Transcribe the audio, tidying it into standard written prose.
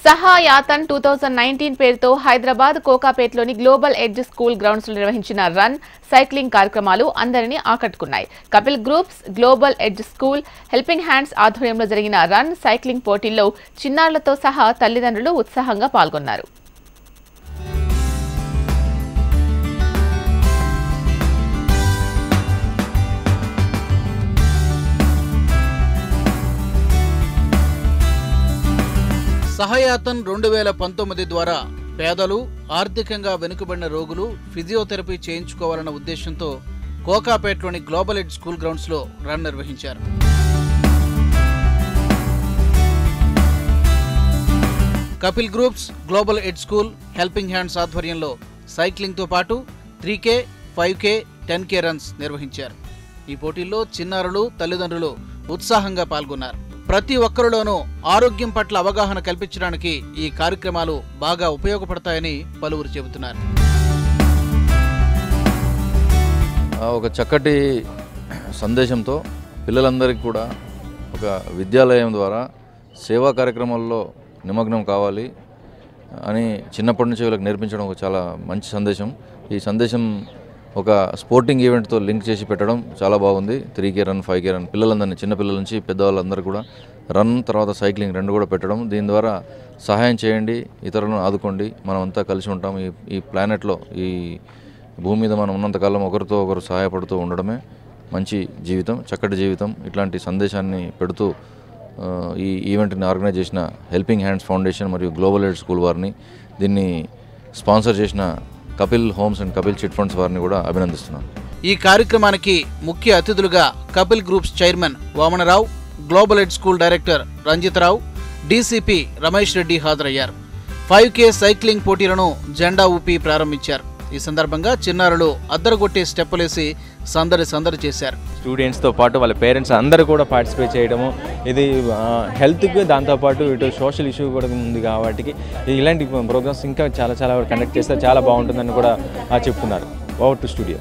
సహాయాతన్ 2019 పేరుతో హైదరాబాద్ కోకాపేట్లోని global edge school grounds లో నిర్వహించిన రన్ సైక్లింగ్ కార్యక్రమాలు అందరినీ ఆకట్టుకున్నాయి. Kapil groups, global edge school, helping hands ఆధ్వర్యంలో జరిగిన రన్ సైక్లింగ్ పోటీల్లో చిన్నారులతో సహా తల్లిదండ్రులు ఉత్సాహంగా పాల్గొన్నారు. సహాయాతన్ 2019 ద్వారా పేదలు, ఆర్థికంగా వెనుకబడిన రోగులు ఫిజియోథెరపీ చేయించుకోవాలన్న ఉద్దేశంతో కోకాపేట్లోని గ్లోబల్ ఎడ్జ్ స్కూల్ గ్రౌండ్స్లో రన్ నిర్వహించారు. Kapil groups, global edge school, helping hands ఆధ్వర్యంలో సైక్లింగ్తో పాటు 3K, 5K, 10K రన్స్ నిర్వహించారు. ఈ పోటీల్లో చిన్నారులు, తల్లిదండ్రులు ఉత్సాహంగా పాల్గొన్నారు. ప్రతి ఒక్కరిలోనూ ఆరోగ్యం పట్ల అవగాహన కల్పించడానికి ఈ కార్యక్రమాలు బాగా ఉపయోగపడతాయని పలువురు చెబుతున్నారు. ఒక చక్కటి సందేశంతో పిల్లలందరికీ కూడా ఒక విద్యాలయం ద్వారా సేవా కార్యక్రమాల్లో నిమగ్నం కావాలి అని చిన్నప్పటి నుంచి వీళ్ళకి నేర్పించడం ఒక చాలా మంచి సందేశం. ఈ సందేశం ఒక స్పోర్టింగ్ ఈవెంట్తో లింక్ చేసి పెట్టడం చాలా బాగుంది. 3K రన్, 5K రన్, పిల్లలందరినీ, చిన్నపిల్లల నుంచి పెద్దవాళ్ళందరూ కూడా రన్ తర్వాత సైక్లింగ్ రెండు కూడా పెట్టడం. దీని ద్వారా సహాయం చేయండి, ఇతరులను ఆదుకోండి, మనం అంతా కలిసి ఉంటాం. ఈ ప్లానెట్లో, ఈ భూమి మీద మనం ఉన్నంతకాలం ఒకరితో ఒకరు సహాయపడుతూ ఉండడమే మంచి జీవితం, చక్కటి జీవితం. ఇట్లాంటి సందేశాన్ని పెడుతూ ఈ ఈవెంట్ని ఆర్గనైజ్ చేసిన హెల్పింగ్ హ్యాండ్స్ ఫౌండేషన్ మరియు గ్లోబల్ ఎడ్జ్ స్కూల్ వారిని, దీన్ని స్పాన్సర్ చేసిన Kapil homes and Kapil chit funds వారిని కూడా అభినందిస్తున్నాను. ఈ కార్యక్రమానికి ముఖ్య అతిథులుగా Kapil groups chairman Vamanarao, global edge school director Ranjitharao, DCP Ramesh Reddy హాజరయ్యారు. 5K సైక్లింగ్ పోటీలను జెండా ఊపి ప్రారంభించారు. ఈ సందర్భంగా చిన్నారులు అద్దరగొట్టే స్టెప్పులేసి సందడి చేశారు. స్టూడెంట్స్తో పాటు వాళ్ళ పేరెంట్స్ అందరూ కూడా పార్టిసిపేట్ చేయడము, ఇది హెల్త్కి, దాంతోపాటు ఇటు సోషల్ ఇష్యూ కూడా ఉంది కాబట్టి ఇలాంటి ప్రోగ్రామ్స్ ఇంకా చాలా కండక్ట్ చేస్తే చాలా బాగుంటుందని కూడా చెప్తున్నారు. Over to studio.